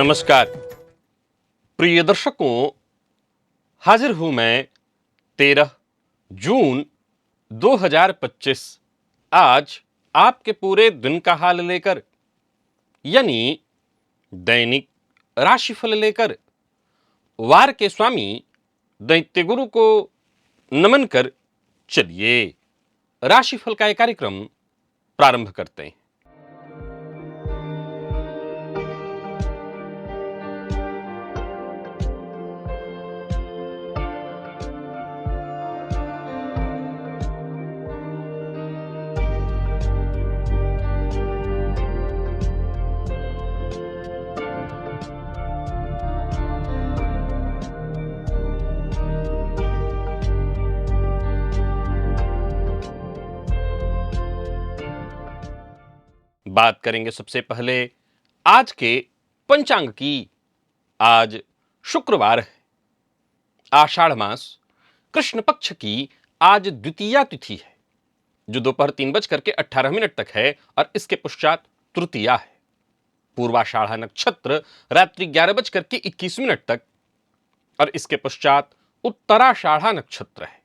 नमस्कार प्रिय दर्शकों, हाजिर हूं मैं 13 जून 2025 आज आपके पूरे दिन का हाल लेकर, यानी दैनिक राशिफल लेकर वार के स्वामी दैत्य गुरु को नमन कर चलिए राशिफल का यह कार्यक्रम प्रारंभ करते हैं। बात करेंगे सबसे पहले आज के पंचांग की। आज शुक्रवार है, आषाढ़ मास कृष्ण पक्ष की आज द्वितीया तिथि है जो दोपहर 3:18 तक है और इसके पश्चात तृतीया है। पूर्वाषाढ़ा नक्षत्र रात्रि 11:21 तक और इसके पश्चात उत्तराषाढ़ा नक्षत्र है।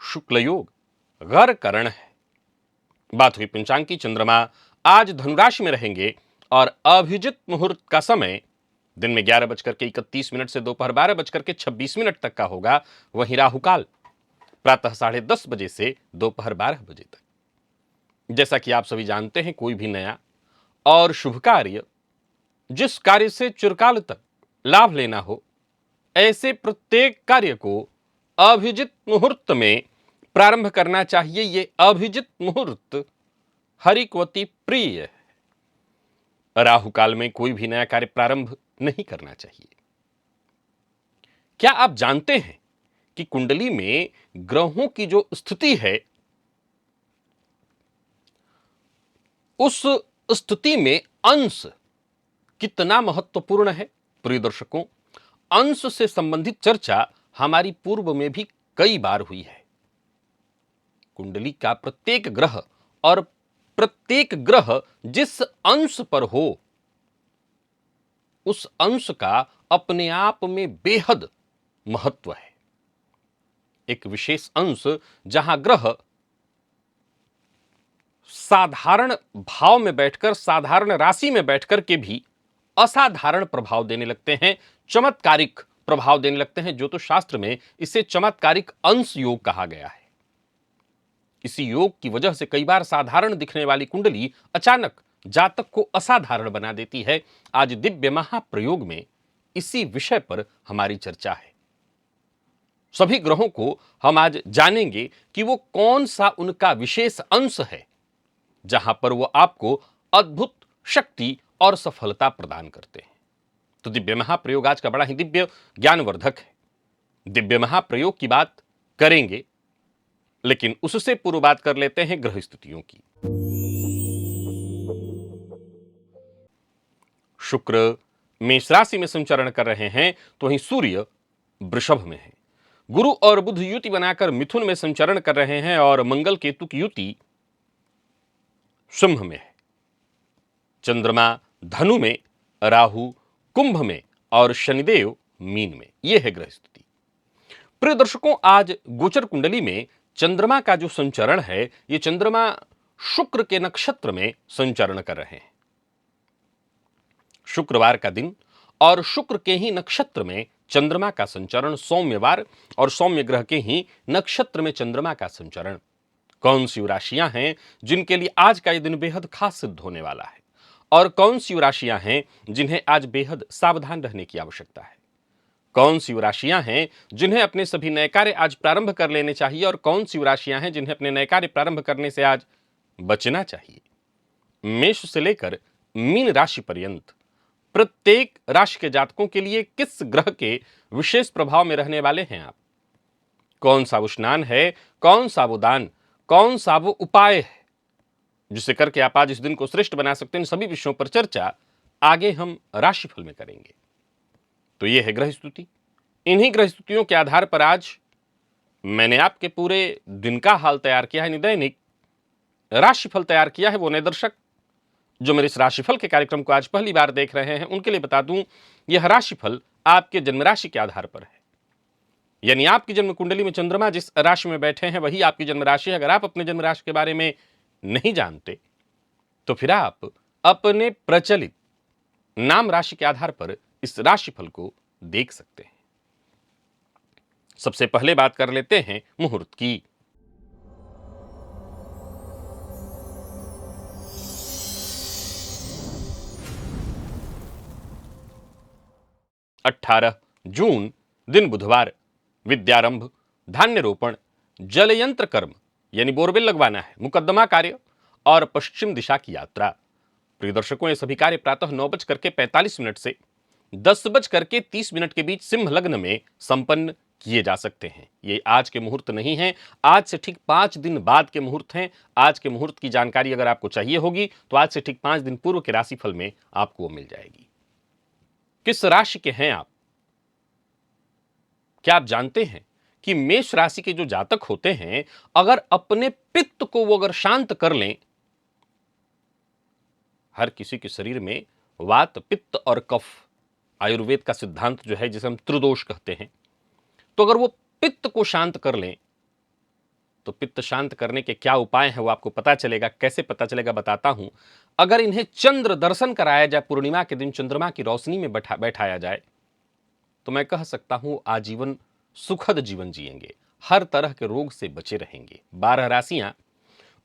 शुक्ल योग गर करण है। बात हुई पंचांग की। चंद्रमा आज धनुराशि में रहेंगे और अभिजित मुहूर्त का समय दिन में 11:31 से दोपहर 12:26 तक का होगा। वहीं राहुकाल प्रातः 10:30 बजे से दोपहर 12 बजे तक। जैसा कि आप सभी जानते हैं, कोई भी नया और शुभ कार्य, जिस कार्य से चिरकाल तक लाभ लेना हो, ऐसे प्रत्येक कार्य को अभिजित मुहूर्त में प्रारंभ करना चाहिए। ये अभिजित मुहूर्त हरिकवती प्रिय है। राहु काल में कोई भी नया कार्य प्रारंभ नहीं करना चाहिए। क्या आप जानते हैं कि कुंडली में ग्रहों की जो स्थिति है, उस स्थिति में अंश कितना महत्वपूर्ण है? प्रिय दर्शकों, अंश से संबंधित चर्चा हमारी पूर्व में भी कई बार हुई है। कुंडली का प्रत्येक ग्रह और प्रत्येक ग्रह जिस अंश पर हो, उस अंश का अपने आप में बेहद महत्व है। एक विशेष अंश जहां ग्रह साधारण भाव में बैठकर, साधारण राशि में बैठकर के भी असाधारण प्रभाव देने लगते हैं, चमत्कारिक प्रभाव देने लगते हैं। ज्योतिष शास्त्र में इसे चमत्कारिक अंश योग कहा गया है। इसी योग की वजह से कई बार साधारण दिखने वाली कुंडली अचानक जातक को असाधारण बना देती है। आज दिव्य महाप्रयोग में इसी विषय पर हमारी चर्चा है। सभी ग्रहों को हम आज जानेंगे कि वो कौन सा उनका विशेष अंश है जहां पर वो आपको अद्भुत शक्ति और सफलता प्रदान करते हैं। तो दिव्य महाप्रयोग आज का बड़ा ही दिव्य ज्ञानवर्धक है। दिव्य महाप्रयोग की बात करेंगे, लेकिन उससे पूर्व बात कर लेते हैं ग्रह स्थितियों की। शुक्र मेष राशि में संचरण कर रहे हैं, तो वहीं सूर्य वृषभ में है। गुरु और बुध युति बनाकर मिथुन में संचरण कर रहे हैं और मंगल केतु की युति सिंह में है। चंद्रमा धनु में, राहु कुंभ में और शनिदेव मीन में। यह है ग्रह स्थिति। प्रिय दर्शकों, आज गोचर कुंडली में चंद्रमा का जो संचरण है, यह चंद्रमा शुक्र के नक्षत्र में संचरण कर रहे हैं। शुक्रवार का दिन और शुक्र के ही नक्षत्र में चंद्रमा का संचरण, सौम्यवार और सौम्य ग्रह के ही नक्षत्र में चंद्रमा का संचरण। कौन सी राशियां हैं जिनके लिए आज का यह दिन बेहद खास सिद्ध होने वाला है, और कौन सी राशियां हैं जिन्हें आज बेहद सावधान रहने की आवश्यकता है? कौन सी राशियां हैं जिन्हें अपने सभी नए कार्य आज प्रारंभ कर लेने चाहिए, और कौन सी राशियां हैं जिन्हें अपने नए कार्य प्रारंभ करने से आज बचना चाहिए? मेष से लेकर मीन राशि पर्यंत प्रत्येक राशि के जातकों के लिए किस ग्रह के विशेष प्रभाव में रहने वाले हैं आप? कौन सा वो स्नान है, कौन सा वो दान, कौन सा वो उपाय है जिसे करके आप आज इस दिन को श्रेष्ठ बना सकते हैं? इन सभी विषयों पर चर्चा आगे हम राशिफल में करेंगे। तो यह है ग्रह स्तुति। इन्हीं ग्रह स्तुतियों के आधार पर आज मैंने आपके पूरे दिन का हाल तैयार किया है, दैनिक राशिफल तैयार किया है। वो नए दर्शक जो मेरे इस राशिफल के कार्यक्रम को आज पहली बार देख रहे हैं उनके लिए बता दूं, यह राशिफल आपके जन्म राशि के आधार पर है। यानी आपकी जन्म कुंडली में चंद्रमा जिस राशि में बैठे हैं वही आपकी जन्म राशि है। अगर आप अपने जन्म राशि के बारे में नहीं जानते तो फिर आप अपने प्रचलित नाम राशि के आधार पर इस राशिफल को देख सकते हैं। सबसे पहले बात कर लेते हैं मुहूर्त की। 18 जून दिन बुधवार, विद्यारंभ, धान्य रोपण, जलयंत्र कर्म यानी बोरवेल लगवाना है, मुकदमा कार्य और पश्चिम दिशा की यात्रा। प्रिय दर्शकों, ये सभी कार्य प्रातः 9:45 से 10:30 के बीच सिंह लग्न में संपन्न किए जा सकते हैं। ये आज के मुहूर्त नहीं हैं, आज से ठीक 5 दिन बाद के मुहूर्त हैं। आज के मुहूर्त की जानकारी अगर आपको चाहिए होगी तो आज से ठीक 5 दिन पूर्व के राशिफल में आपको वो मिल जाएगी। किस राशि के हैं आप? क्या आप जानते हैं कि मेष राशि के जो जातक होते हैं अगर अपने पित्त को वो अगर शांत कर लें, हर किसी के शरीर में वात, पित्त और कफ, आयुर्वेद का सिद्धांत जो है जिसे हम त्रिदोष कहते हैं, तो अगर वो पित्त को शांत कर लें तो पित्त शांत करने के क्या उपाय हैं वो आपको पता चलेगा। कैसे पता चलेगा बताता हूं। अगर इन्हें चंद्र दर्शन कराया जाए, पूर्णिमा के दिन चंद्रमा की रोशनी में बैठाया जाए, तो मैं कह सकता हूं आजीवन सुखद जीवन जिएंगे, हर तरह के रोग से बचे रहेंगे। 12 राशियां,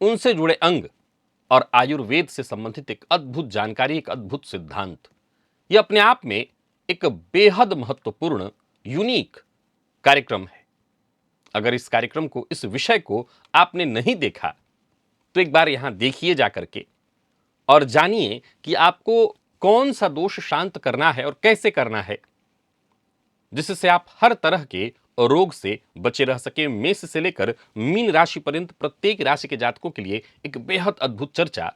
उनसे जुड़े अंग और आयुर्वेद से संबंधित एक अद्भुत जानकारी, एक अद्भुत सिद्धांत, यह अपने आप में एक बेहद महत्वपूर्ण यूनिक कार्यक्रम है। अगर इस कार्यक्रम को, इस विषय को आपने नहीं देखा तो एक बार यहां देखिए जाकर के और जानिए कि आपको कौन सा दोष शांत करना है और कैसे करना है, जिससे आप हर तरह के रोग से बचे रह सके। मेष से लेकर मीन राशि पर्यंत प्रत्येक राशि के जातकों के लिए एक बेहद अद्भुत चर्चा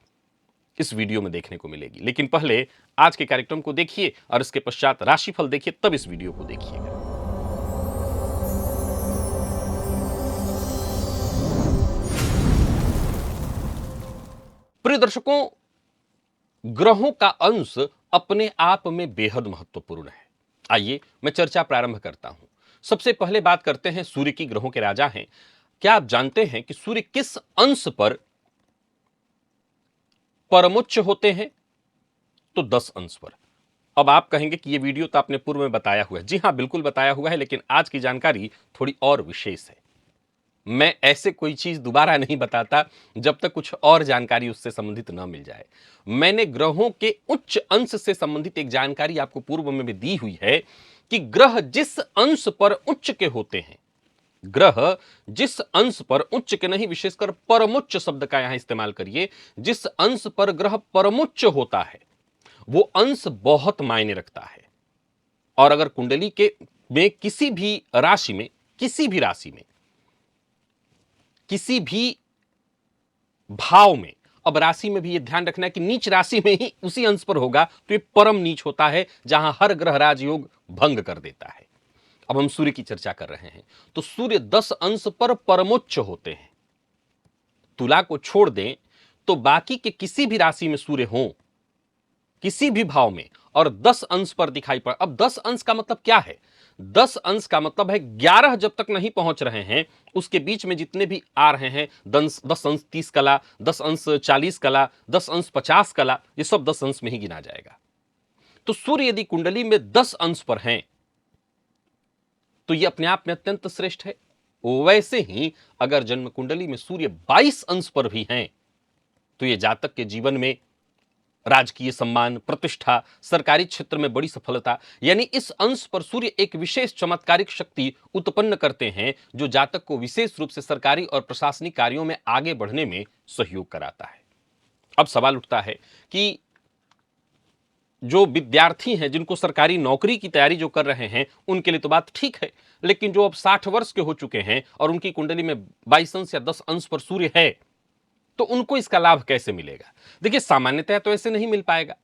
इस वीडियो में देखने को मिलेगी। लेकिन पहले आज के कार्यक्रम को देखिए और इसके पश्चात राशिफल देखिए, तब इस वीडियो को देखिएगा। प्रिय दर्शकों, ग्रहों का अंश अपने आप में बेहद महत्वपूर्ण है। आइए मैं चर्चा प्रारंभ करता हूं। सबसे पहले बात करते हैं सूर्य की, ग्रहों के राजा हैं। क्या आप जानते हैं कि सूर्य किस अंश पर परमोच्च होते हैं? तो 10 अंश पर। अब आप कहेंगे कि यह वीडियो तो आपने पूर्व में बताया हुआ है। जी हां, बिल्कुल बताया हुआ है, लेकिन आज की जानकारी थोड़ी और विशेष है। मैं ऐसे कोई चीज दोबारा नहीं बताता जब तक कुछ और जानकारी उससे संबंधित न मिल जाए। मैंने ग्रहों के उच्च अंश से संबंधित एक जानकारी आपको पूर्व में भी दी हुई है कि ग्रह जिस अंश पर उच्च के होते हैं, ग्रह जिस अंश पर, उच्च के नहीं, विशेषकर परमोच्च शब्द का यहां इस्तेमाल करिए, जिस अंश पर ग्रह परमोच्च होता है वो अंश बहुत मायने रखता है। और अगर कुंडली के में किसी भी राशि में, किसी भी राशि में, किसी भी भाव में, अब राशि में भी यह ध्यान रखना है कि नीच राशि में ही उसी अंश पर होगा तो यह परम नीच होता है, जहां हर ग्रह राजयोग भंग कर देता है। अब हम सूर्य की चर्चा कर रहे हैं तो सूर्य 10 अंश पर परमोच्च होते हैं। तुला को छोड़ दें तो बाकी के किसी भी राशि में सूर्य हो, किसी भी भाव में, और 10 अंश पर दिखाई पड़। अब 10 अंश का मतलब क्या है? 10 अंश का मतलब है 11 जब तक नहीं पहुंच रहे हैं, उसके बीच में जितने भी आ रहे हैं, 10 अंश 30 कला, 10 अंश 40 कला, 10 अंश 50 कला, ये सब 10 अंश में ही गिना जाएगा। तो सूर्य यदि कुंडली में 10 अंश पर हैं तो ये अपने आप में अत्यंत श्रेष्ठ है। वैसे ही अगर जन्म कुंडली में सूर्य 22 अंश पर भी हैं तो ये जातक के जीवन में राजकीय सम्मान, प्रतिष्ठा, सरकारी क्षेत्र में बड़ी सफलता, यानी इस अंश पर सूर्य एक विशेष चमत्कारिक शक्ति उत्पन्न करते हैं जो जातक को विशेष रूप से सरकारी और प्रशासनिक कार्यों में आगे बढ़ने में सहयोग कराता है। अब सवाल उठता है कि जो विद्यार्थी हैं, जिनको सरकारी नौकरी की तैयारी जो कर रहे हैं, उनके लिए तो बात ठीक है, लेकिन जो अब 60 वर्ष के हो चुके हैं और उनकी कुंडली में 22 अंश या 10 अंश पर सूर्य है, तो उनको इसका लाभ कैसे मिलेगा? देखिए, सामान्यतः तो ऐसे नहीं मिल पाएगा,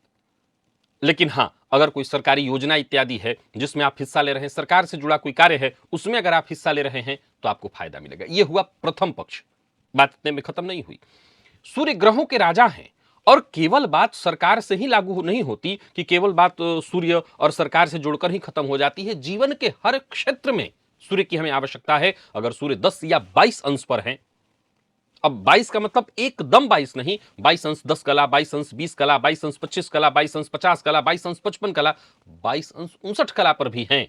लेकिन हां, अगर कोई सरकारी योजना इत्यादि है जिसमें आप हिस्सा ले रहे हैं, सरकार से जुड़ा कोई कार्य है, उसमें अगर आप हिस्सा ले रहे हैं तो आपको फायदा मिलेगा। यह हुआ प्रथम पक्ष। बात इतने में खत्म नहीं हुई। सूर्य ग्रहों के राजा हैं और केवल बात सरकार से ही लागू नहीं होती कि केवल बात सूर्य और सरकार से जुड़कर ही खत्म हो जाती है। जीवन के हर क्षेत्र में सूर्य की हमें आवश्यकता है। अगर सूर्य 10 या 22 अंश पर है, अब 22 का मतलब एकदम 22 नहीं, 22 अंश 10 कला, 22 अंश 20 कला, 22 अंश 25 कला, 22 अंश 50 कला, 22 अंश 55 कला, 22 अंश 59 कला पर भी हैं,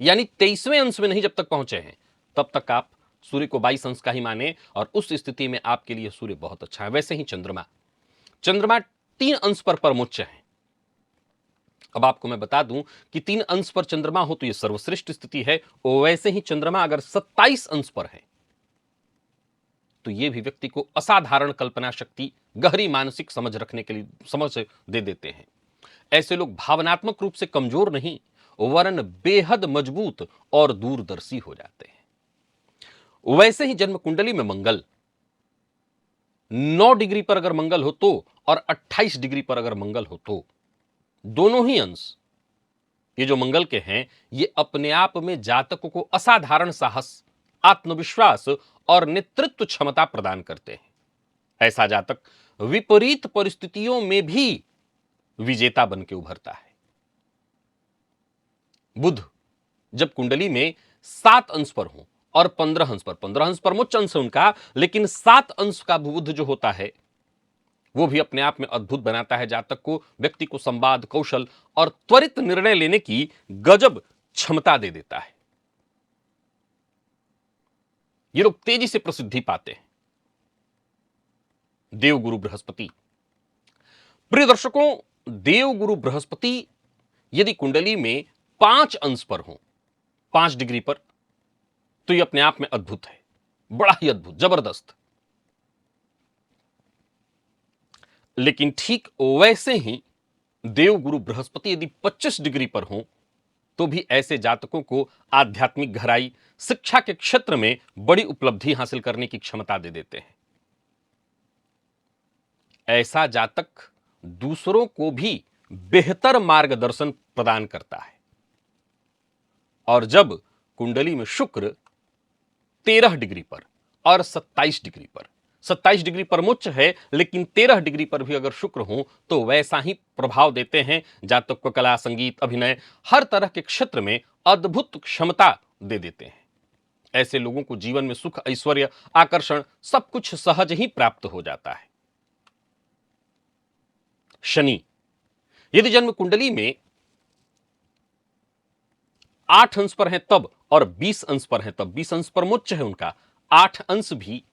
यानी 23वें अंश में नहीं जब तक पहुंचे हैं, तब तक आप सूर्य को 22 अंश का ही माने और उस स्थिति में आपके लिए सूर्य बहुत अच्छा है। वैसे ही चंद्रमा, चंद्रमा 3 अंश पर परमोच्च है। अब आपको मैं बता दूं कि 3 अंश पर चंद्रमा हो तो यह सर्वश्रेष्ठ स्थिति है। वैसे ही चंद्रमा अगर 27 अंश पर है तो यह भी व्यक्ति को असाधारण कल्पना शक्ति, गहरी मानसिक समझ रखने के लिए समझ दे देते हैं। ऐसे लोग भावनात्मक रूप से कमजोर नहीं वरन बेहद मजबूत और दूरदर्शी हो जाते हैं। वैसे ही जन्म कुंडली में मंगल 9 डिग्री पर अगर मंगल हो तो और 28 डिग्री पर अगर मंगल हो तो दोनों ही अंश ये जो मंगल के हैं ये अपने आप में जातकों को असाधारण साहस, आत्मविश्वास और नेतृत्व क्षमता प्रदान करते हैं। ऐसा जातक विपरीत परिस्थितियों में भी विजेता बन के उभरता है। बुध जब कुंडली में 7 अंश पर हो और 15 अंश पर, 15 अंश परमोच्च अंश है उनका, लेकिन 7 अंश का बुध जो होता है वो भी अपने आप में अद्भुत बनाता है जातक को। व्यक्ति को संवाद कौशल और त्वरित निर्णय लेने की गजब क्षमता दे देता है। ये लोग तेजी से प्रसिद्धि पाते हैं। देवगुरु बृहस्पति, प्रिय दर्शकों, देवगुरु बृहस्पति यदि कुंडली में 5 अंश पर हो, 5 डिग्री पर, तो यह अपने आप में अद्भुत है, बड़ा ही अद्भुत, जबरदस्त। लेकिन ठीक वैसे ही देवगुरु बृहस्पति यदि 25 डिग्री पर हो तो भी ऐसे जातकों को आध्यात्मिक गहराई, शिक्षा के क्षेत्र में बड़ी उपलब्धि हासिल करने की क्षमता दे देते हैं। ऐसा जातक दूसरों को भी बेहतर मार्गदर्शन प्रदान करता है। और जब कुंडली में शुक्र 13 डिग्री पर और 27 डिग्री पर, 27 डिग्री परमोच्च है लेकिन 13 डिग्री पर भी अगर शुक्र हो तो वैसा ही प्रभाव देते हैं। जातक को कला, संगीत, अभिनय, हर तरह के क्षेत्र में अद्भुत क्षमता दे देते हैं। ऐसे लोगों को जीवन में सुख, ऐश्वर्य, आकर्षण सब कुछ सहज ही प्राप्त हो जाता है। शनि यदि जन्म कुंडली में 8 अंश पर है तब और 20 अंश पर है तब, 20 अंश परमोच्च है उनका, 8 अंश भी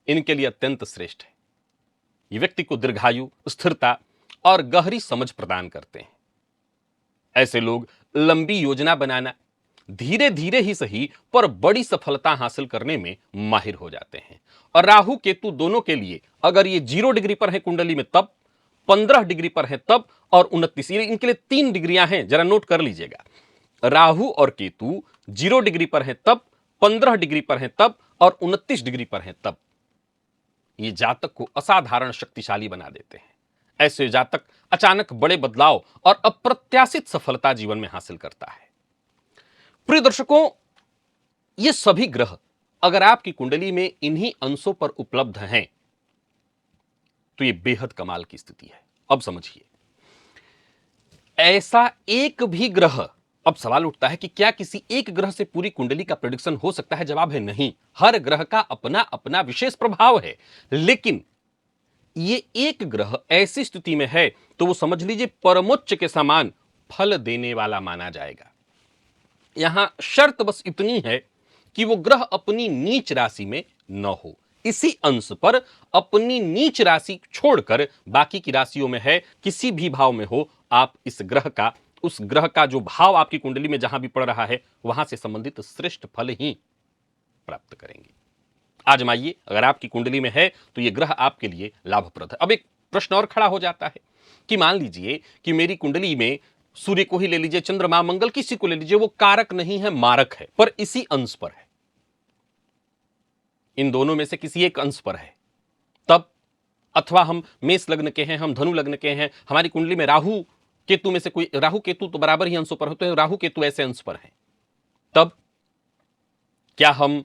इनके लिए अत्यंत श्रेष्ठ है। ये व्यक्ति को दीर्घायु, स्थिरता और गहरी समझ प्रदान करते हैं। ऐसे लोग लंबी योजना बनाना, धीरे धीरे ही सही पर बड़ी सफलता हासिल करने में माहिर हो जाते हैं। और राहु केतु दोनों के लिए अगर ये 0 डिग्री पर है कुंडली में तब, 15 डिग्री पर है तब और 29, इनके लिए 3 डिग्रियां हैं, जरा नोट कर लीजिएगा। राहु और केतु 0 डिग्री पर है तब, 15 डिग्री पर है तब और 29 डिग्री पर है तब। ये जातक को असाधारण शक्तिशाली बना देते हैं। ऐसे जातक अचानक बड़े बदलाव और अप्रत्याशित सफलता जीवन में हासिल करता है। प्रिय दर्शकों, ये सभी ग्रह अगर आपकी कुंडली में इन्हीं अंशों पर उपलब्ध हैं तो ये बेहद कमाल की स्थिति है। अब समझिए, ऐसा एक भी ग्रह, अब सवाल उठता है कि क्या किसी एक ग्रह से पूरी कुंडली का प्रेडिक्शन हो सकता है? जवाब है नहीं। हर ग्रह का अपना अपना विशेष प्रभाव है, लेकिन ये एक ग्रह ऐसी स्थिति में है तो वो समझ लीजिए परमोच्च के समान फल देने वाला माना जाएगा। यहां शर्त बस इतनी है कि वो ग्रह अपनी नीच राशि में न हो। इसी अंश पर अपनी नीच राशि छोड़कर बाकी की राशियों में है, किसी भी भाव में हो, आप इस ग्रह का, उस ग्रह का जो भाव आपकी कुंडली में जहां भी पड़ रहा है वहां से संबंधित श्रेष्ठ फल ही प्राप्त करेंगे। आजमाइए, अगर आपकी कुंडली में है तो यह ग्रह आपके लिए लाभप्रद है। अब एक प्रश्न और खड़ा हो जाता है कि मान लीजिए कि मेरी कुंडली में सूर्य को ही ले लीजिए, चंद्रमा, मंगल, किसी को ले लीजिए, वो कारक नहीं है, मारक है, पर इसी अंश पर है, इन दोनों में से किसी एक अंश पर है तब, अथवा हम मेष लग्न के हैं, हम धनु लग्न के हैं, हमारी कुंडली में राहु केतु में से कोई, राहु केतु तो बराबर ही अंशों पर होते हैं, राहु केतु ऐसे अंश पर हैं, तब क्या हम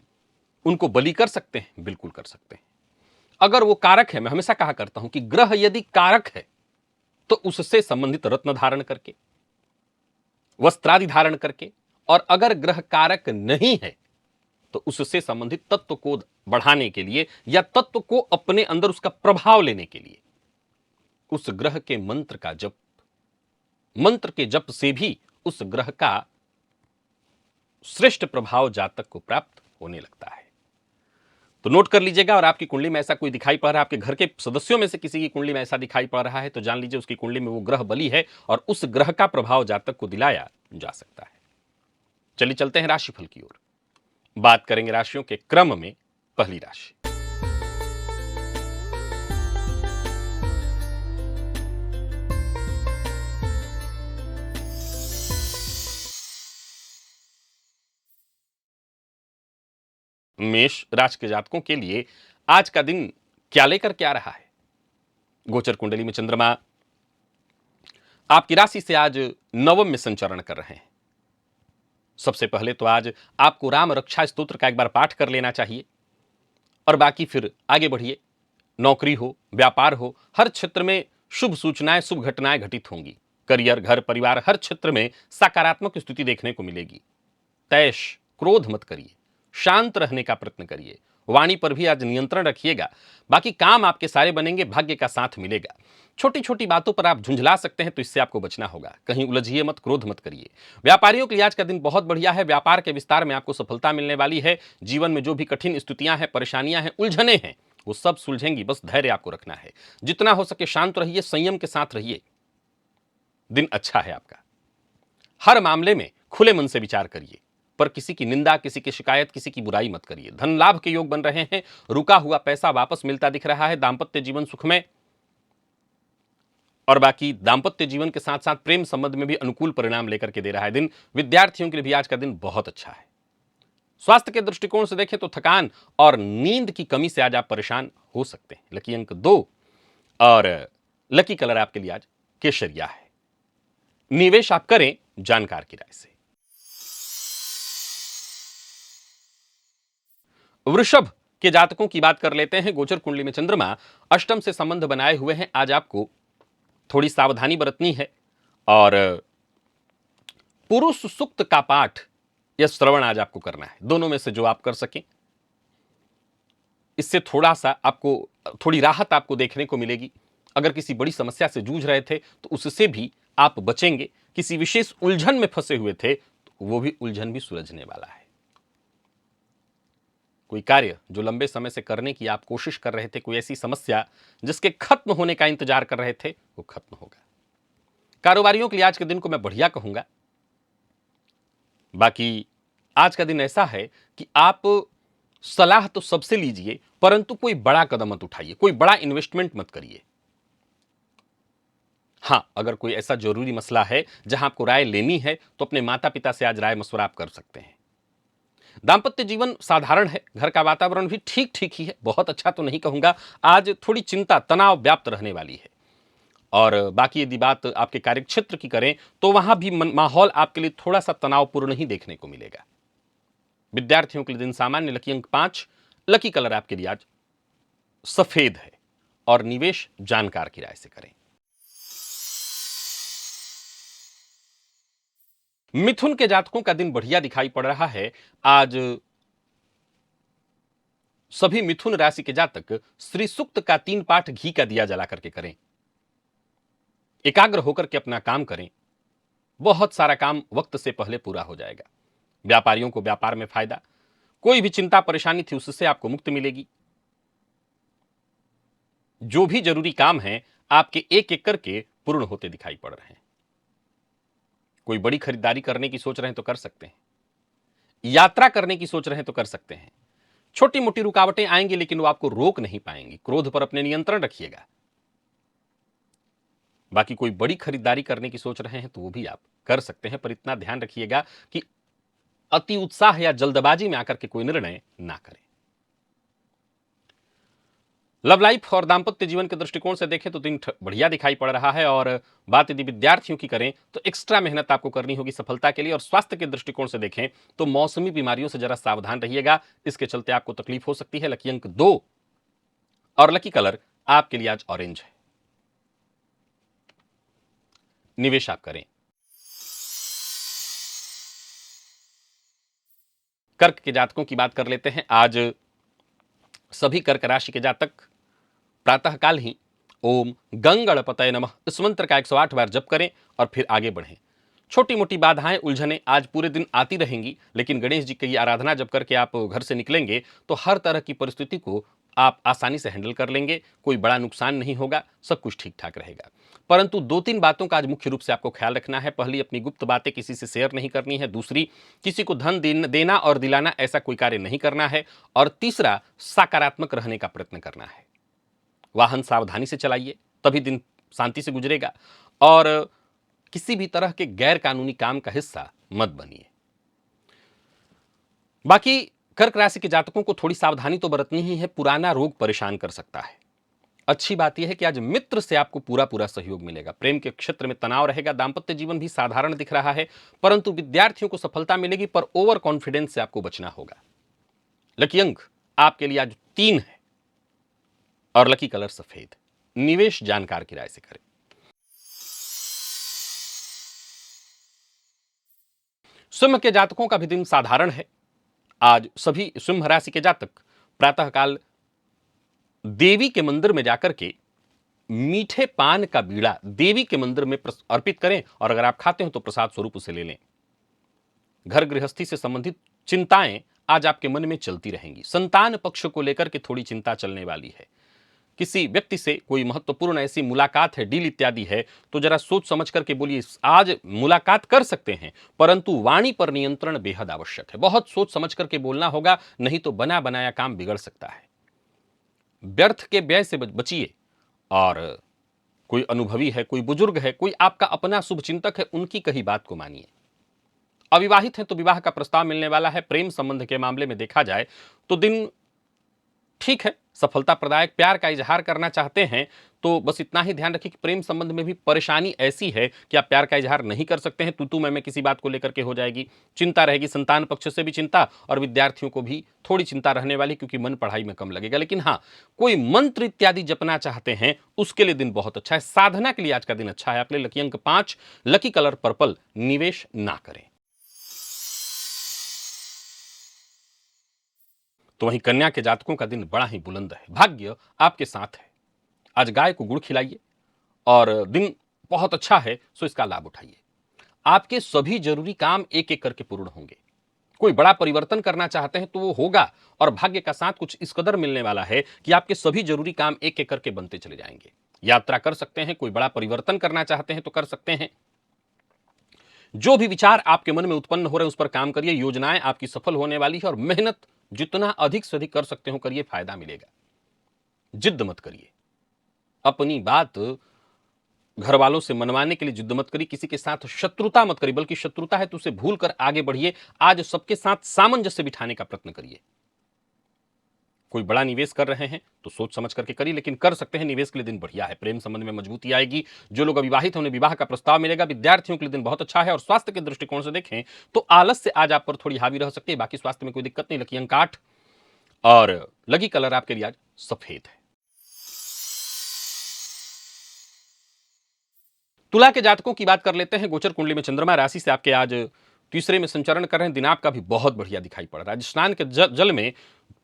उनको बलि कर सकते हैं? बिल्कुल कर सकते हैं। अगर वो कारक है, मैं हमेशा कहा करता हूं कि ग्रह यदि कारक है तो उससे संबंधित रत्न धारण करके, वस्त्रादि धारण करके, और अगर ग्रह कारक नहीं है तो उससे संबंधित तत्व को बढ़ाने के लिए या तत्व को अपने अंदर उसका प्रभाव लेने के लिए उस ग्रह के मंत्र का जप, मंत्र के जप से भी उस ग्रह का श्रेष्ठ प्रभाव जातक को प्राप्त होने लगता है। तो नोट कर लीजिएगा। और आपकी कुंडली में ऐसा कोई दिखाई पड़ रहा है, आपके घर के सदस्यों में से किसी की कुंडली में ऐसा दिखाई पड़ रहा है, तो जान लीजिए उसकी कुंडली में वो ग्रह बली है और उस ग्रह का प्रभाव जातक को दिलाया जा सकता है। चलिए चलते हैं राशिफल की ओर। बात करेंगे राशियों के क्रम में। पहली राशि मेष राशि के जातकों के लिए आज का दिन क्या लेकर के आ रहा है। गोचर कुंडली में चंद्रमा आपकी राशि से आज नवम में संचरण कर रहे हैं। सबसे पहले तो आज आपको राम रक्षा स्तोत्र का एक बार पाठ कर लेना चाहिए और बाकी फिर आगे बढ़िए। नौकरी हो, व्यापार हो, हर क्षेत्र में शुभ सूचनाएं, शुभ घटनाएं घटित होंगी। करियर, घर परिवार, हर क्षेत्र में सकारात्मक स्थिति देखने को मिलेगी। तैश क्रोध मत करिए, शांत रहने का प्रयत्न करिए। वाणी पर भी आज नियंत्रण रखिएगा। बाकी काम आपके सारे बनेंगे, भाग्य का साथ मिलेगा। छोटी छोटी बातों पर आप झुंझला सकते हैं, तो इससे आपको बचना होगा। कहीं उलझिए मत, क्रोध मत करिए। व्यापारियों के लिए आज का दिन बहुत बढ़िया है। व्यापार के विस्तार में आपको सफलता मिलने वाली है। जीवन में जो भी कठिन स्थितियां हैं, परेशानियां हैं, उलझने हैं, वो सब सुलझेंगी। बस धैर्य आपको रखना है। जितना हो सके शांत रहिए, संयम के साथ रहिए। दिन अच्छा है आपका। हर मामले में खुले मन से विचार करिए, पर किसी की निंदा, किसी की शिकायत, किसी की बुराई मत करिए। धन लाभ के योग बन रहे हैं। रुका हुआ पैसा वापस मिलता दिख रहा है। दांपत्य जीवन सुखमय, और बाकी दांपत्य जीवन के साथ साथ प्रेम संबंध में भी अनुकूल परिणाम लेकर के दे रहा है दिन। विद्यार्थियों के लिए भी आज का दिन बहुत अच्छा है। स्वास्थ्य के दृष्टिकोण से देखें तो थकान और नींद की कमी से आज आप परेशान हो सकते हैं। लकी अंक 2 और लकी कलर आपके लिए आज केसरिया है। निवेश आप करें जानकार की राय से। वृषभ के जातकों की बात कर लेते हैं। गोचर कुंडली में चंद्रमा अष्टम से संबंध बनाए हुए हैं। आज आपको थोड़ी सावधानी बरतनी है और पुरुष सूक्त का पाठ या श्रवण आज आपको करना है। दोनों में से जो आप कर सकें, इससे थोड़ा सा आपको थोड़ी राहत आपको देखने को मिलेगी। अगर किसी बड़ी समस्या से जूझ रहे थे तो उससे भी आप बचेंगे। किसी विशेष उलझन में फंसे हुए थे तो वो भी उलझन भी सुलझने वाला है। कोई कार्य जो लंबे समय से करने की आप कोशिश कर रहे थे, कोई ऐसी समस्या जिसके खत्म होने का इंतजार कर रहे थे, वो खत्म होगा। कारोबारियों के लिए आज के दिन को मैं बढ़िया कहूंगा। बाकी आज का दिन ऐसा है कि आप सलाह तो सबसे लीजिए, परंतु कोई बड़ा कदम मत उठाइए, कोई बड़ा इन्वेस्टमेंट मत करिए। हां, अगर कोई ऐसा जरूरी मसला है जहां आपको राय लेनी है तो अपने माता पिता से आज राय मशवरा आप कर सकते हैं। दांपत्य जीवन साधारण है। घर का वातावरण भी ठीक ठीक ही है, बहुत अच्छा तो नहीं कहूंगा। आज थोड़ी चिंता, तनाव व्याप्त रहने वाली है। और बाकी यदि बात आपके कार्यक्षेत्र की करें तो वहां भी माहौल आपके लिए थोड़ा सा तनावपूर्ण ही देखने को मिलेगा। विद्यार्थियों के लिए दिन सामान्य। लकी अंक 5, लकी कलर आपके लिए आज सफेद है और निवेश जानकार की राय से करें। मिथुन के जातकों का दिन बढ़िया दिखाई पड़ रहा है। आज सभी मिथुन राशि के जातक श्री सूक्त का 3 पाठ घी का दिया जला करके करें। एकाग्र होकर के अपना काम करें। बहुत सारा काम वक्त से पहले पूरा हो जाएगा। व्यापारियों को व्यापार में फायदा। कोई भी चिंता परेशानी थी उससे आपको मुक्ति मिलेगी। जो भी जरूरी काम है आपके एक एक करके पूर्ण होते दिखाई पड़ रहे हैं। कोई बड़ी खरीदारी करने की सोच रहे हैं तो कर सकते हैं। यात्रा करने की सोच रहे हैं तो कर सकते हैं। छोटी मोटी रुकावटें आएंगी लेकिन वो आपको रोक नहीं पाएंगी। क्रोध पर अपने नियंत्रण रखिएगा। बाकी कोई बड़ी खरीदारी करने की सोच रहे हैं तो वो भी आप कर सकते हैं, पर इतना ध्यान रखिएगा कि अति उत्साह या जल्दबाजी में आकर के कोई निर्णय ना करें। लव लाइफ और दांपत्य जीवन के दृष्टिकोण से देखें तो दिन बढ़िया दिखाई पड़ रहा है। और बात यदि विद्यार्थियों की करें तो एक्स्ट्रा मेहनत आपको करनी होगी सफलता के लिए। और स्वास्थ्य के दृष्टिकोण से देखें तो मौसमी बीमारियों से जरा सावधान रहिएगा, इसके चलते आपको तकलीफ हो सकती है। लकी अंक 2 और लकी कलर आपके लिए आज ऑरेंज है। निवेश आप करें। कर्क के जातकों की बात कर लेते हैं। आज सभी कर्क राशि के जातक प्रातःकाल ही ओम गंगणपतये नमः इस मंत्र का 108 बार जप करें और फिर आगे बढ़ें। छोटी मोटी बाधाएं उलझनें आज पूरे दिन आती रहेंगी, लेकिन गणेश जी की आराधना जब करके आप घर से निकलेंगे तो हर तरह की परिस्थिति को आप आसानी से हैंडल कर लेंगे। कोई बड़ा नुकसान नहीं होगा, सब कुछ ठीक ठाक रहेगा। परंतु 2-3 बातों का आज मुख्य रूप से आपको ख्याल रखना है। पहली, अपनी गुप्त बातें किसी से शेयर नहीं करनी है। दूसरी, किसी को धन देना और दिलाना ऐसा कोई कार्य नहीं करना है। और तीसरा, सकारात्मक रहने का प्रयत्न करना है। वाहन सावधानी से चलाइए, तभी दिन शांति से गुजरेगा। और किसी भी तरह के गैर कानूनी काम का हिस्सा मत बनिए। बाकी कर्क राशि के जातकों को थोड़ी सावधानी तो बरतनी ही है। पुराना रोग परेशान कर सकता है। अच्छी बात यह है कि आज मित्र से आपको पूरा पूरा सहयोग मिलेगा। प्रेम के क्षेत्र में तनाव रहेगा। दांपत्य जीवन भी साधारण दिख रहा है, परंतु विद्यार्थियों को सफलता मिलेगी, पर ओवर कॉन्फिडेंस से आपको बचना होगा। लकी अंक आपके लिए आज 3 है और लकी कलर सफेद। निवेश जानकार की राय से करें। सिंह के जातकों का भी दिन साधारण है। आज सभी सिंह राशि के जातक प्रातःकाल देवी के मंदिर में जाकर के मीठे पान का बीड़ा देवी के मंदिर में अर्पित करें, और अगर आप खाते हो तो प्रसाद स्वरूप उसे ले लें। घर गृहस्थी से संबंधित चिंताएं आज आपके मन में चलती रहेंगी। संतान पक्ष को लेकर के थोड़ी चिंता चलने वाली है। किसी व्यक्ति से कोई महत्वपूर्ण ऐसी मुलाकात है, डील इत्यादि है, तो जरा सोच समझ करके बोलिए। आज मुलाकात कर सकते हैं, परंतु वाणी पर नियंत्रण बेहद आवश्यक है। बहुत सोच समझ करके बोलना होगा, नहीं तो बना बनाया काम बिगड़ सकता है। व्यर्थ के व्यय से बचिए। और कोई अनुभवी है, कोई बुजुर्ग है, कोई आपका अपना शुभचिंतक है, उनकी कही बात को मानिए। अविवाहित हैं तो विवाह का प्रस्ताव मिलने वाला है। प्रेम संबंध के मामले में देखा जाए तो दिन ठीक है, सफलता प्रदायक। प्यार का इजहार करना चाहते हैं तो बस इतना ही ध्यान रखिए कि प्रेम संबंध में भी परेशानी ऐसी है कि आप प्यार का इजहार नहीं कर सकते हैं। तू मैं किसी बात को लेकर के हो जाएगी। चिंता रहेगी, संतान पक्ष से भी चिंता, और विद्यार्थियों को भी थोड़ी चिंता रहने वाली, क्योंकि मन पढ़ाई में कम लगेगा। लेकिन हाँ, कोई मंत्र इत्यादि जपना चाहते हैं उसके लिए दिन बहुत अच्छा है। साधना के लिए आज का दिन अच्छा है। आपके लिए लकी अंक 5, लकी कलर पर्पल। निवेश ना करें। तो वहीं कन्या के जातकों का दिन बड़ा ही बुलंद है। भाग्य आपके साथ है। आज गाय को गुड़ खिलाइए और दिन बहुत अच्छा है, सो इसका लाभ उठाइए। आपके सभी जरूरी काम एक एक करके पूर्ण होंगे। कोई बड़ा परिवर्तन करना चाहते हैं तो वो होगा, और भाग्य का साथ कुछ इस कदर मिलने वाला है कि आपके सभी जरूरी काम एक एक करके बनते चले जाएंगे। यात्रा कर सकते हैं, कोई बड़ा परिवर्तन करना चाहते हैं तो कर सकते हैं। जो भी विचार आपके मन में उत्पन्न हो रहे हैं उस पर काम करिए। योजनाएं आपकी सफल होने वाली है, और मेहनत जितना अधिक से अधिक कर सकते हो करिए, फायदा मिलेगा। जिद मत करिए। अपनी बात घर वालों से मनवाने के लिए जिद मत करिए। किसी के साथ शत्रुता मत करिए, बल्कि शत्रुता है तो उसे भूल कर आगे बढ़िए। आज सबके साथ सामंजस्य बिठाने का प्रयत्न करिए। कोई बड़ा निवेश कर रहे हैं तो सोच समझ करके करिए, लेकिन कर सकते हैं। निवेश के लिए दिन बढ़िया है। प्रेम संबंध में मजबूती आएगी। जो लोग अविवाहित हैं उन्हें विवाह का प्रस्ताव मिलेगा। विद्यार्थियों के लिए दिन बहुत अच्छा है। और स्वास्थ्य के दृष्टिकोण से देखें तो आलस्य आज आप पर थोड़ी हावी रह सकती है। बाकी स्वास्थ्य में कोई दिक्कत नहीं। लकी अंक 8 और लकी कलर आपके लिए आज सफेद है। तुला के जातकों की बात कर लेते हैं। गोचर कुंडली में चंद्रमा राशि से आपके आज तीसरे में संचरण कर रहे हैं। दिन आपका भी बहुत बढ़िया दिखाई पड़ रहा है। स्नान के जल में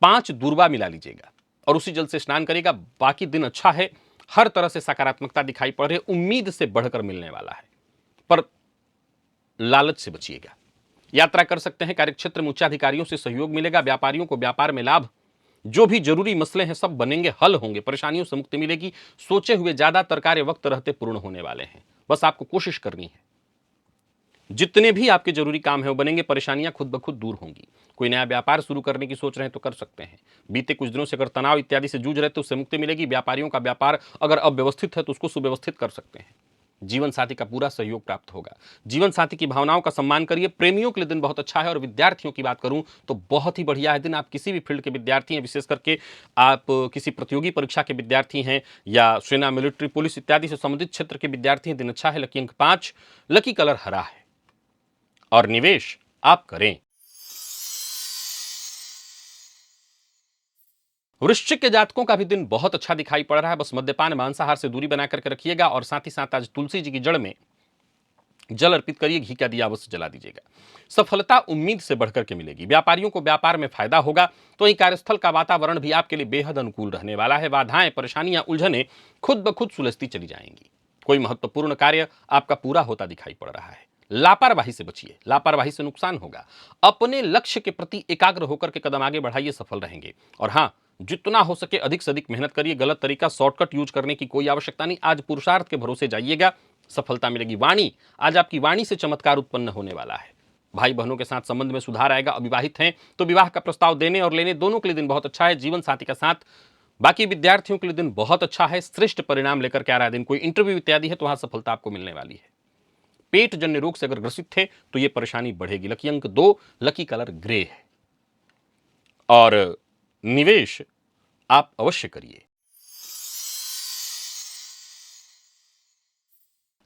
5 दूर्वा मिला लीजिएगा और उसी जल से स्नान करिएगा। बाकी दिन अच्छा है। हर तरह से सकारात्मकता दिखाई पड़ रही है। उम्मीद से बढ़कर मिलने वाला है, पर लालच से बचिएगा। यात्रा कर सकते हैं। कार्यक्षेत्र में उच्चाधिकारियों से सहयोग मिलेगा। व्यापारियों को व्यापार में लाभ। जो भी जरूरी मसले हैं सब बनेंगे, हल होंगे। परेशानियों से मुक्ति मिलेगी। सोचे हुए ज्यादातर कार्य वक्त रहते पूर्ण होने वाले हैं। बस आपको कोशिश करनी है। जितने भी आपके जरूरी काम है वो बनेंगे। परेशानियां खुद ब खुद दूर होंगी। कोई नया व्यापार शुरू करने की सोच रहे हैं तो कर सकते हैं। बीते कुछ दिनों से अगर तनाव इत्यादि से जूझ रहे तो उससे मुक्ति मिलेगी। व्यापारियों का व्यापार अगर अव्यवस्थित है तो उसको सुव्यवस्थित कर सकते हैं। जीवन साथी का पूरा सहयोग प्राप्त होगा। जीवन साथी की भावनाओं का सम्मान करिए। प्रेमियों के लिए दिन बहुत अच्छा है। और विद्यार्थियों की बात करूं तो बहुत ही बढ़िया है दिन। आप किसी भी फील्ड के विद्यार्थी हैं, विशेष करके आप किसी प्रतियोगी परीक्षा के विद्यार्थी हैं या सेना, मिलिट्री, पुलिस इत्यादि से संबंधित क्षेत्र के विद्यार्थी हैं, दिन अच्छा है। लकी अंक 5, लकी कलर हरा है और निवेश आप करें। वृश्चिक के जातकों का भी दिन बहुत अच्छा दिखाई पड़ रहा है। बस मद्यपान मांसाहार से दूरी बना करके रखिएगा और साथ ही साथ आज तुलसी जी की जड़ में जल अर्पित करिए, घी का दिया अवश्य जला दीजिएगा। सफलता उम्मीद से बढ़कर के मिलेगी। व्यापारियों को व्यापार में फायदा होगा। तो वहीं कार्यस्थल का वातावरण भी आपके लिए बेहद अनुकूल रहने वाला है। बाधाएं, परेशानियां, उलझने खुद ब खुद सुलझती चली जाएंगी। कोई महत्वपूर्ण कार्य आपका पूरा होता दिखाई पड़ रहा है। लापरवाही से बचिए, लापरवाही से नुकसान होगा। अपने लक्ष्य के प्रति एकाग्र होकर के कदम आगे बढ़ाइए, सफल रहेंगे। और हाँ, जितना हो सके अधिक से अधिक मेहनत करिए। गलत तरीका, शॉर्टकट यूज करने की कोई आवश्यकता नहीं। आज पुरुषार्थ के भरोसे जाइएगा, सफलता मिलेगी। वाणी, आज आपकी वाणी से चमत्कार उत्पन्न होने वाला है। भाई बहनों के साथ संबंध में सुधार आएगा। अविवाहित हैं तो विवाह का प्रस्ताव देने और लेने दोनों के लिए दिन बहुत अच्छा है। जीवन साथी का साथ, बाकी विद्यार्थियों के लिए दिन बहुत अच्छा है। श्रेष्ठ परिणाम लेकर के आ रहा है दिन। कोई इंटरव्यू इत्यादि है तो वहां सफलता आपको मिलने वाली है। पेट जन्य रोग से अगर ग्रसित थे तो यह परेशानी बढ़ेगी। लकी अंक 2, लकी कलर ग्रे है। और निवेश आप अवश्य करिए।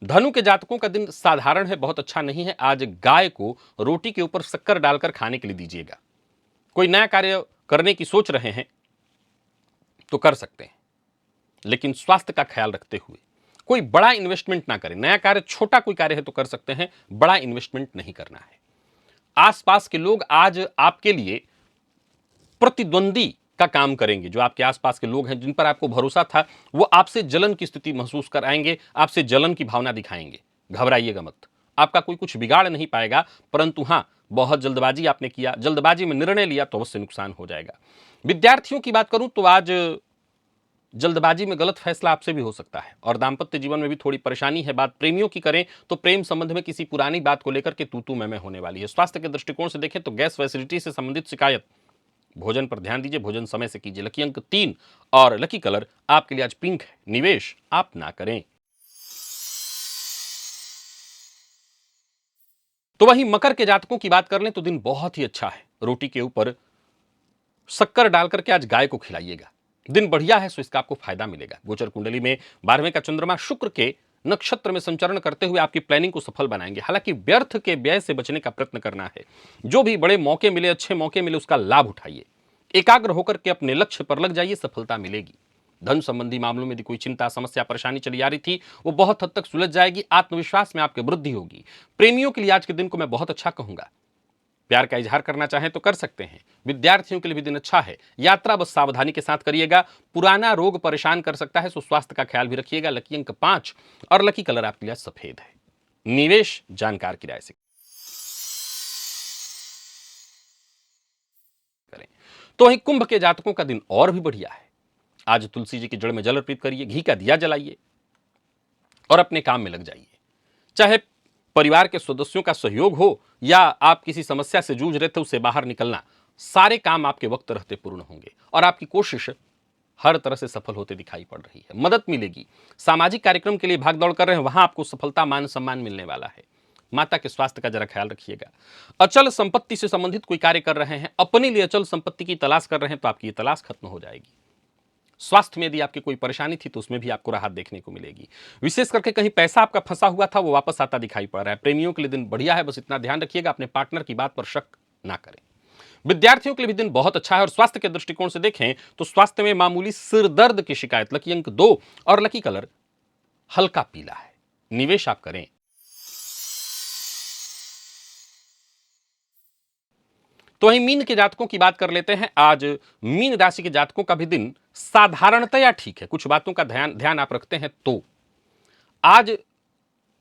धनु के जातकों का दिन साधारण है, बहुत अच्छा नहीं है। आज गाय को रोटी के ऊपर शक्कर डालकर खाने के लिए दीजिएगा। कोई नया कार्य करने की सोच रहे हैं तो कर सकते हैं, लेकिन स्वास्थ्य का ख्याल रखते हुए। कोई बड़ा इन्वेस्टमेंट ना करें। नया कार्य, छोटा कोई कार्य है तो कर सकते हैं, बड़ा इन्वेस्टमेंट नहीं करना है। आसपास के लोग आज आपके लिए प्रतिद्वंदी का काम करेंगे। जो आपके आसपास के लोग हैं जिन पर आपको भरोसा था, वो आपसे जलन की स्थिति महसूस कराएंगे, आपसे जलन की भावना दिखाएंगे। घबराइएगा मत, आपका कोई कुछ बिगाड़ नहीं पाएगा। परंतु हां, बहुत जल्दबाजी आपने किया, जल्दबाजी में निर्णय लिया तो अवश्य नुकसान हो जाएगा। विद्यार्थियों की बात करूं तो आज जल्दबाजी में गलत फैसला आपसे भी हो सकता है। और दांपत्य जीवन में भी थोड़ी परेशानी है। बात प्रेमियों की करें तो प्रेम संबंध में किसी पुरानी बात को लेकर के तू मैं होने वाली है। स्वास्थ्य के दृष्टिकोण से देखें तो गैस फैसिलिटी से संबंधित शिकायत, भोजन पर ध्यान दीजिए, भोजन समय से कीजिए। लकी अंक 3 और लकी कलर आपके लिए आज पिंक है। निवेश आप ना करें। तो वहीं मकर के जातकों की बात कर लें तो दिन बहुत ही अच्छा है। रोटी के ऊपर शक्कर डालकर के आज गाय को खिलाइएगा। दिन बढ़िया है, सो इसका आपको फायदा मिलेगा। गोचर कुंडली में 12वें का चंद्रमा शुक्र के नक्षत्र में संचरण करते हुए आपकी प्लानिंग को सफल बनाएंगे। हालांकि व्यर्थ के व्यय से बचने का प्रयत्न करना है। जो भी बड़े मौके मिले, अच्छे मौके मिले, उसका लाभ उठाइए। एकाग्र होकर के अपने लक्ष्य पर लग जाइए, सफलता मिलेगी। धन संबंधी मामलों में यदि कोई चिंता, समस्या, परेशानी चली आ रही थी, वो बहुत हद तक सुलझ जाएगी। आत्मविश्वास में आपकी वृद्धि होगी। प्रेमियों के लिए आज के दिन को मैं बहुत अच्छा कहूंगा। प्यार का इजहार करना चाहें तो कर सकते हैं। विद्यार्थियों के लिए भी दिन अच्छा है। यात्रा बस सावधानी के साथ करिएगा। पुराना रोग परेशान कर सकता है, सो स्वास्थ्य का ख्याल भी रखिएगा। लकी अंक 5 और लकी कलर आपके लिए सफेद है। निवेश जानकार की राय से करें। तो वहीं कुंभ के जातकों का दिन और भी बढ़िया है। आज तुलसी जी की जड़ में जल अर्पित करिए, घी का दिया जलाइए और अपने काम में लग जाइए। चाहे परिवार के सदस्यों का सहयोग हो या आप किसी समस्या से जूझ रहे थे, उससे बाहर निकलना, सारे काम आपके वक्त रहते पूर्ण होंगे और आपकी कोशिश हर तरह से सफल होते दिखाई पड़ रही है। मदद मिलेगी। सामाजिक कार्यक्रम के लिए भागदौड़ कर रहे हैं, वहां आपको सफलता, मान सम्मान मिलने वाला है। माता के स्वास्थ्य का जरा ख्याल रखिएगा। अचल संपत्ति से संबंधित कोई कार्य कर रहे हैं, अपने लिए अचल संपत्ति की तलाश कर रहे हैं, तो आपकी ये तलाश खत्म हो जाएगी। स्वास्थ्य में यदि आपकी कोई परेशानी थी तो उसमें भी आपको राहत देखने को मिलेगी। विशेष करके कहीं पैसा आपका फंसा हुआ था, वो वापस आता दिखाई पड़ रहा है। प्रेमियों के लिए दिन बढ़िया है, बस इतना ध्यान रखिएगा अपने पार्टनर की बात पर शक ना करें। विद्यार्थियों के लिए भी दिन बहुत अच्छा है। और स्वास्थ्य के दृष्टिकोण से देखें तो स्वास्थ्य में मामूली सिर दर्द की शिकायत। लकी अंक 2 और लकी कलर हल्का पीला है। निवेश आप करें। तो वहीं मीन के जातकों की बात कर लेते हैं। आज मीन राशि के जातकों का भी दिन साधारणतया ठीक है। कुछ बातों का ध्यान आप रखते हैं तो आज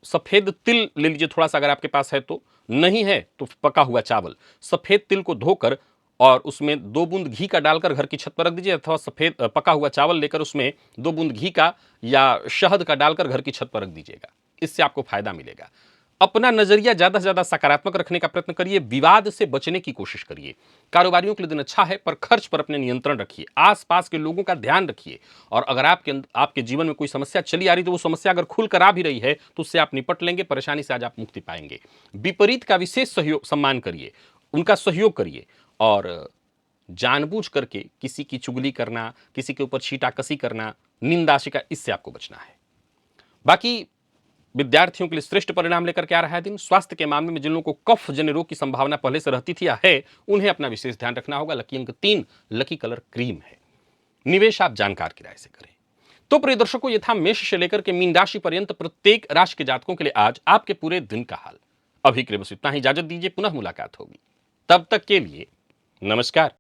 सफेद तिल ले लीजिए थोड़ा सा, अगर आपके पास है तो। नहीं है तो पका हुआ चावल, सफेद तिल को धोकर और उसमें 2 बूंद घी का डालकर घर की छत पर रख दीजिए। अथवा सफेद पका हुआ चावल लेकर उसमें 2 बूंद घी का या शहद का डालकर घर की छत पर रख दीजिएगा। इससे आपको फायदा मिलेगा। अपना नजरिया ज्यादा से ज्यादा सकारात्मक रखने का प्रयत्न करिए। विवाद से बचने की कोशिश करिए। कारोबारियों के लिए दिन अच्छा है, पर खर्च पर अपने नियंत्रण रखिए। आसपास के लोगों का ध्यान रखिए। और अगर आपके जीवन में कोई समस्या चली आ रही तो वो समस्या अगर खुलकर आ भी रही है तो उससे आप निपट लेंगे। परेशानी से आज आप मुक्ति पाएंगे। विपरीत का विशेष सहयोग, सम्मान करिए, उनका सहयोग करिए। और जानबूझ करके किसी की चुगली करना, किसी के ऊपर छीटाकसी करना, निंदा शिकायत, इससे आपको बचना है। बाकी विद्यार्थियों के लिए श्रेष्ठ परिणाम लेकर के आ रहा है दिन। स्वास्थ्य के मामले में जिन लोगों को कफ जन्य रोग की संभावना पहले से रहती थी या है, उन्हें अपना विशेष ध्यान रखना होगा। लकी अंक 3, लकी कलर क्रीम है। निवेश आप जानकार की राय से करें। तो प्रिय दर्शकों, ये था मेष से लेकर के मीन राशि पर्यंत प्रत्येक राशि के जातकों के लिए आज आपके पूरे दिन का हाल। अभी के लिए बस इतना ही, इजाजत दीजिए, पुनः मुलाकात होगी। तब तक के लिए नमस्कार।